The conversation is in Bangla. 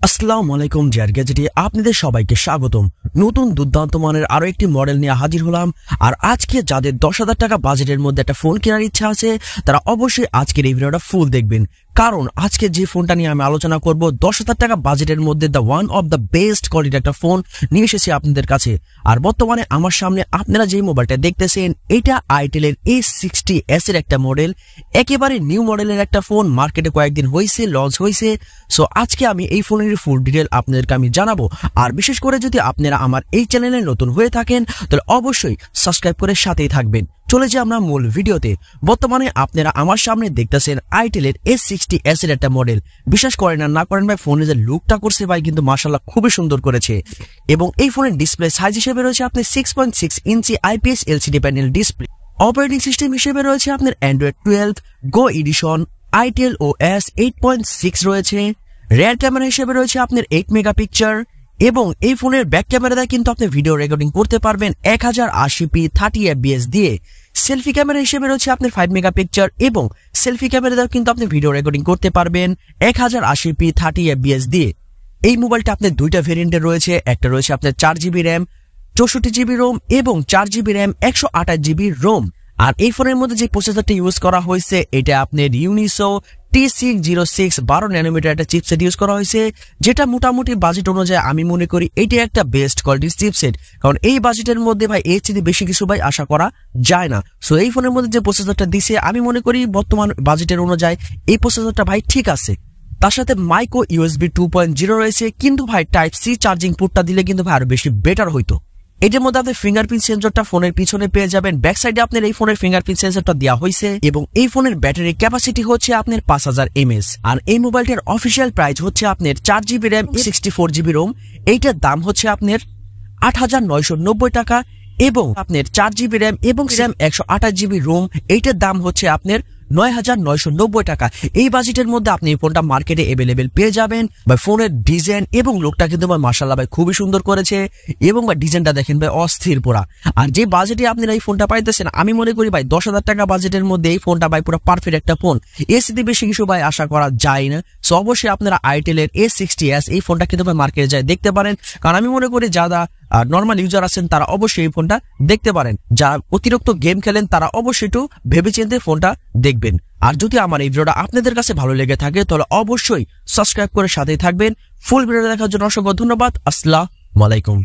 আসসালামু আলাইকুম GadgeT আপনাদের সবাইকে স্বাগতম। নতুন দুর্দান্ত মানের আরো একটি মডেল নিয়ে হাজির হলাম। আর আজকে যাদের 10,000 টাকা বাজেটের মধ্যে একটা ফোন কেনার ইচ্ছা আছে তারা অবশ্যই আজকের এই ভিডিওটা ফুল দেখবেন, কারণ আজকে যে ফোনটা নিয়ে আমি আলোচনা করব 10,000 টাকা বাজেটের মধ্যে the one of the best কোয়ালিটির একটা ফোন নিয়ে এসেছি আপনাদের কাছে। আর বর্তমানে আমার সামনে আপনারা যে মোবাইলটা দেখতেছেন এটা আইটেলের A60s এর একটা মডেল, একেবারে নিউ মডেলের একটা ফোন, মার্কেটে কয়েকদিন হয়েছে, লঞ্চ হয়েছে। সো আজকে আমি এই ফোনের ফুল ডিটেল আপনাদেরকে আমি জানাবো। আর বিশেষ করে যদি আপনারা আমার এই চ্যানেলে নতুন হয়ে থাকেন তাহলে অবশ্যই সাবস্ক্রাইব করে সাথেই থাকবেন। চলে যাই আমরা মূল ভিডিওতে। বর্তমানে আপনারা আমার সামনে দেখতেছেন আইটেলের A60s এর একটা মডেল। বিশ্বাস করেন আর না করেন ভাই, ফোনের যে লুকটা করছে ভাই কিন্তু মাশাআল্লাহ খুবই সুন্দর করেছে। এবং এই ফোনের ডিসপ্লে সাইজ হিসেবে রয়েছে আপনার 6.6 inch IPS LCD panel display. Operating system হিসেবে রয়েছে আপনার Android 12 Go edition, itel OS 8.6 রয়েছে। রিয়ার ক্যামেরা হিসেবে রয়েছে আপনার 8 মেগাপিক্সেল এবং এই ফোনের ব্যাক ক্যামেরাতে কিন্তু আপনি ভিডিও রেকর্ডিং করতে পারবেন 1080p 30 fps দিয়ে। সেলফি ক্যামেরা হিসেবে রয়েছে আপনার 5 মেগাপিক্সেল এবং সেলফি ক্যামেরাতেও কিন্তু আপনি ভিডিও রেকর্ডিং করতে পারবেন 1080p 30 fps দিয়ে। এই মোবাইলটা আপনার দুইটা ভেরিয়েন্টে রয়েছে, একটা রয়েছে আপনার 4GB RAM 64GB ROM এবং 4GB RAM 128GB ROM। আর এই ফোনের মধ্যে যে প্রসেসরটা ইউজ করা হয়েছে এটা আপনার ইউনিসো T606 12 ন্যানোমিটার একটা চিপসেট ইউজ করা হয়েছে, যেটা মোটামুটি বাজেট অনুযায়ী আমি মনে করি এটা একটা বেস্ট কোয়ালিটির চিপসেট, কারণ এই বাজেটের মধ্যে ভাই এর চেয়ে বেশি কিছু ভাই আশা করা যায় না। সো এই ফোনের মধ্যে যে প্রসেসরটা দিছে আমি মনে করি বর্তমান বাজেটের অনুযায়ী এই প্রসেসরটা ভাই ঠিক আছে। তার সাথে মাইক্রো USB 2.0 রয়েছে, কিন্তু ভাই টাইপ সি চার্জিং পোর্টটা দিলে কিন্তু ভাই আরো বেশি বেটার হইতো। এটার মধ্যে আপনি ফিঙ্গারপ্রিন্ট সেন্সরটা ফোনের পিছনে পেয়ে যাবেন, ব্যাক সাইডে আপনার এই ফোনের ফিঙ্গারপ্রিন্ট সেন্সরটা দেওয়া হয়েছে এবং এই ফোনের ব্যাটারি ক্যাপাসিটি হচ্ছে আপনার 5000 mAh। আর এই মোবাইলটার অফিসিয়াল প্রাইস হচ্ছে আপনার 4GB RAM 64GB ROM, এইটার দাম হচ্ছে আপনার 8,990 টাকা এবং আপনার 4GB RAM এবং RAM 128GB ROM এইটার দাম হচ্ছে আপনার 9,990 টাকা। এই বাজেটের মধ্যে আপনি এই ফোনটা মার্কেটে অ্যাভেলেবেল পেয়ে যাবেন। ভাই ফোনের ডিজাইন এবং লুকটা কিন্তু ভাই মাশাআল্লাহ ভাই খুবই সুন্দর করেছে এবং ভাই ডিজাইনটা দেখেন ভাই অস্থির পুরা। আর যে বাজেটে আপনারা এই ফোনটা পাইতেছেন আমি মনে করি ভাই 10,000 টাকা বাজেটের মধ্যে এই ফোনটা ভাই পুরো পারফেক্ট একটা ফোন, এর থেকে বেশি কিছু ভাই আশা করা যায় না। সো অবশ্যই আপনারা আইটেলের A60s এই ফোনটা কিন্তু ভাই মার্কেটে যায় দেখতে পারেন, কারণ আমি মনে করি যারা নর্মাল ইউজার আছেন তারা অবশ্যই এই ফোনটা দেখতে পারেন, যারা অতিরিক্ত গেম খেলেন তারা অবশ্যই একটু ভেবেচিন্তে ফোনটা দেখবেন। আর যদি আমার এই ভিডিওটা আপনাদের কাছে ভালো লেগে থাকে তাহলে অবশ্যই সাবস্ক্রাইব করে সাথেই থাকবেন। ফুল ভিডিওটা দেখার জন্য অসংখ্য ধন্যবাদ। আসসালামু আলাইকুম।